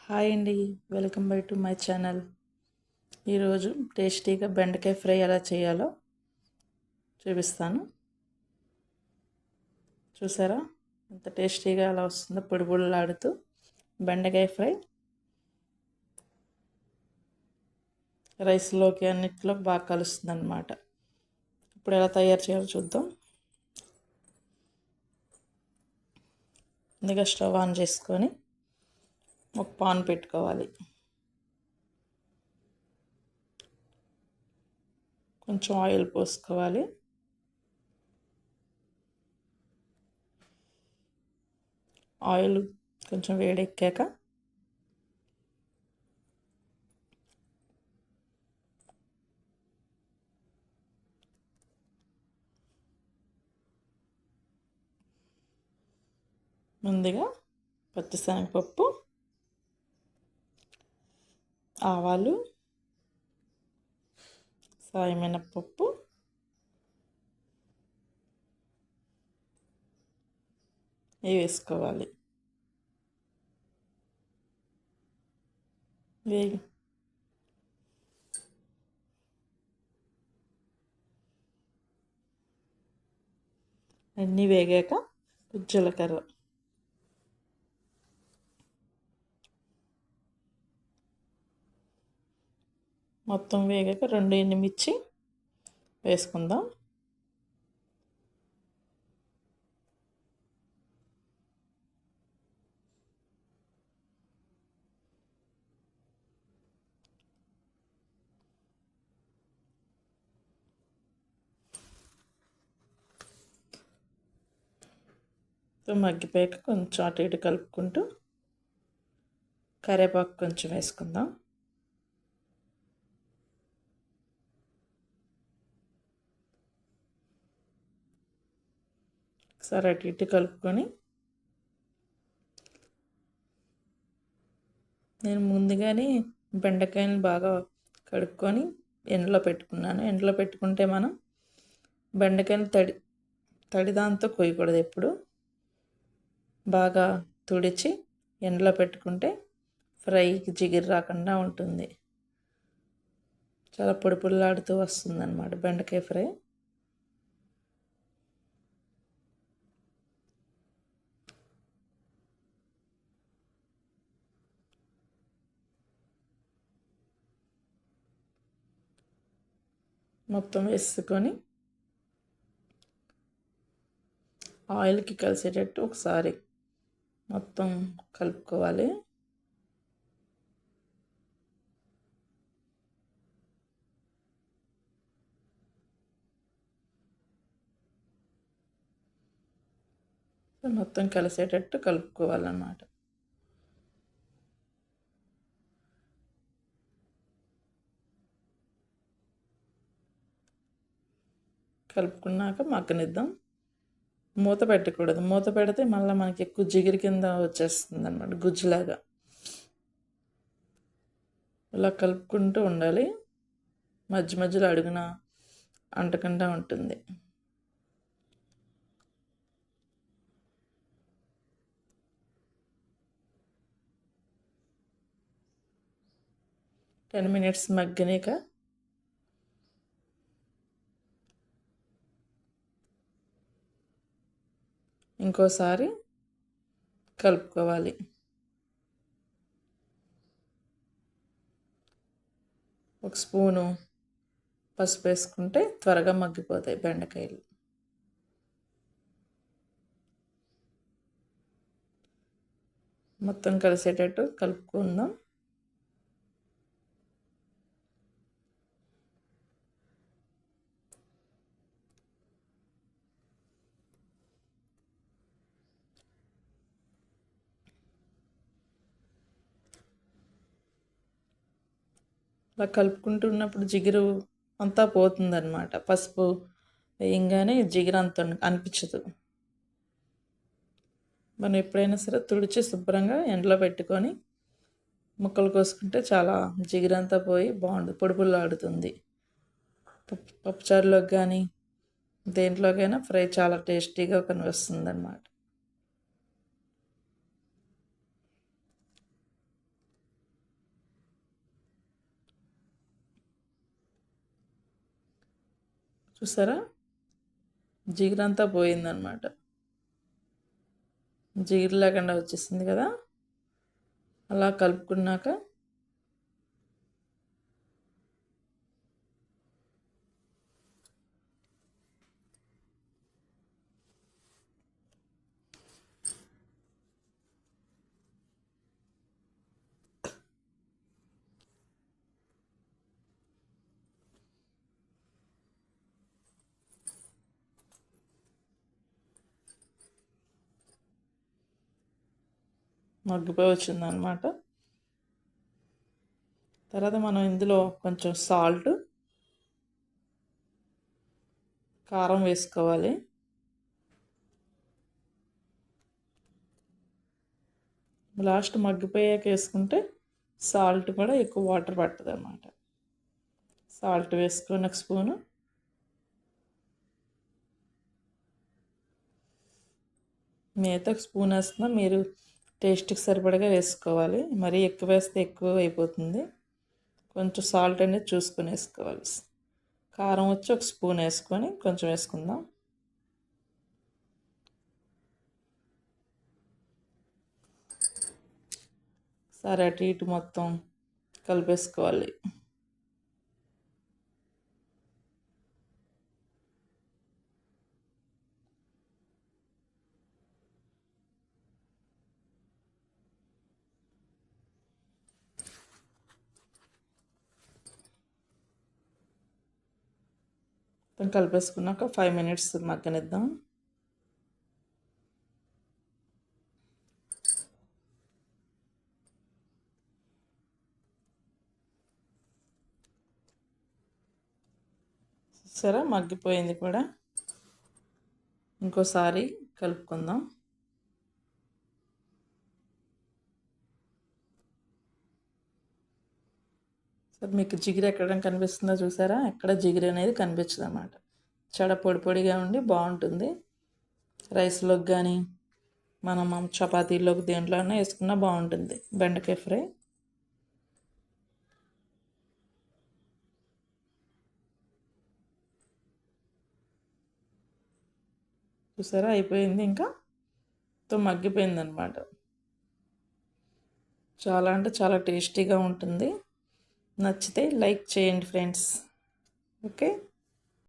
Hi అండి, welcome back to my channel. ఈరోజు టేస్టీగా బెండకాయ ఫ్రై ఎలా చేయాలో చూపిస్తాను. చూసారా ఎంత టేస్టీగా ఎలా వస్తుందో, పొడి పొడిలాడుతూ బెండకాయ ఫ్రై. రైస్లోకి అన్నిట్లో బాగా కలుస్తుంది అన్నమాట. ఇప్పుడు ఎలా తయారు చేయాలో చూద్దాం. ముందుగా స్టవ్ ఆన్ చేసుకొని ఒక పాన్ పెట్టుకోవాలి. కొంచెం ఆయిల్ పోసుకోవాలి. ఆయిల్ కొంచెం వేడెక్కాక ముందుగా పచ్చిశనగపప్పు, ఆవాలు, సాయి మినపప్పు, ఇవి వేసుకోవాలి. అన్నీ వేగాక జీలకర్ర, మొత్తం వేగాక 2 ఎండుమిర్చి వేసుకుందాం. మగ్గిపోయాక కొంచెం అటు ఇటు కలుపుకుంటూ కరివేపాకు కొంచెం వేసుకుందాం. ఒకసారి అటు ఇటు కలుపుకొని నేను ముందుగానే బెండకాయలు బాగా కడుక్కొని ఎండలో పెట్టుకున్నాను. ఎండలో పెట్టుకుంటే మనం బెండకాయలు తడిదాంతో కొయ్యకూడదు. ఎప్పుడు బాగా తుడిచి ఎండలో పెట్టుకుంటే ఫ్రైకి జిగురు రాకుండా ఉంటుంది. చాలా పొడి పొడిలాడుతూ వస్తుంది అన్నమాట బెండకాయ ఫ్రై. మొత్తం వేసుకొని ఆయిల్కి కలిసేటట్టు ఒకసారి మొత్తం కలుపుకోవాలి. మొత్తం కలిసేటట్టు కలుపుకోవాలన్నమాట. కలుపుకున్నాక మగ్గనిద్దాం. మూత పెట్టకూడదు. మూత పెడితే మళ్ళీ మనకి ఎక్కువ జిగిరి కింద వచ్చేస్తుంది అన్నమాట, గుజ్జులాగా. ఇలా కలుపుకుంటూ ఉండాలి. మధ్య మధ్యలో అడుగున అంటకుండా ఉంటుంది. టెన్ మినిట్స్ మగ్గనిక ఇంకోసారి కలుపుకోవాలి. ఒక స్పూను పసుపు వేసుకుంటే త్వరగా మగ్గిపోతాయి బెండకాయలు. మొత్తం కలిసేటట్టు కలుపుకుందాం. అలా కలుపుకుంటున్నప్పుడు జిగురు అంతా పోతుందన్నమాట. పసుపు వేయంగానే జిగురు అంత అనిపించదు. మనం ఎప్పుడైనా సరే తుడిచి శుభ్రంగా ఎండలో పెట్టుకొని ముక్కలు కోసుకుంటే చాలా జిగురంతా పోయి బాగుంటుంది, పొడి పొడిలాడుతుంది. పప్పుచారులోకి కానీ దేంట్లోకైనా ఫ్రై చాలా టేస్టీగా వస్తుంది అన్నమాట. చూసారా, జిగురంతా పోయిందనమాట. జిగురు లేకుండా వచ్చేసింది కదా. అలా కలుపుకున్నాక మగ్గిపోయి వచ్చిందనమాట. తర్వాత మనం ఇందులో కొంచెం సాల్ట్, కారం వేసుకోవాలి. లాస్ట్ మగ్గిపోయాక వేసుకుంటే సాల్ట్ కూడా ఎక్కువ వాటర్ పడుతుంది అన్నమాట. సాల్ట్ వేసుకొని ఒక స్పూను, మిగతా ఒక స్పూన్ వేస్తున్నా. మీరు టేస్ట్కి సరిపడగా వేసుకోవాలి. మరీ ఎక్కువ వేస్తే ఎక్కువ అయిపోతుంది. కొంచెం సాల్ట్ అనేది చూసుకొని వేసుకోవాలి. కారం వచ్చి ఒక స్పూన్ వేసుకొని కొంచెం వేసుకుందాం. సరే, అటు ఇటు మొత్తం కలిపేసుకోవాలి. కలిపేసుకున్నాక 5 minutes మగ్గనిద్దాం. సరే, మగ్గిపోయింది కూడా. ఇంకోసారి కలుపుకుందాం. సరే, మీకు జిగురు ఎక్కడ కనిపిస్తుందో చూసారా? ఎక్కడ జిగురు అనేది కనిపించదు అన్నమాట. చాలా పొడి పొడిగా ఉండి బాగుంటుంది. రైస్లోకి కానీ మనం చపాతీలోకి దేంట్లోనే వేసుకున్నా బాగుంటుంది బెండకాయ ఫ్రై. చూసారా, అయిపోయింది. ఇంకా మగ్గిపోయింది అనమాట. చాలా అంటే చాలా టేస్టీగా ఉంటుంది. నచ్చితే లైక్ చేయండి ఫ్రెండ్స్. ఓకే.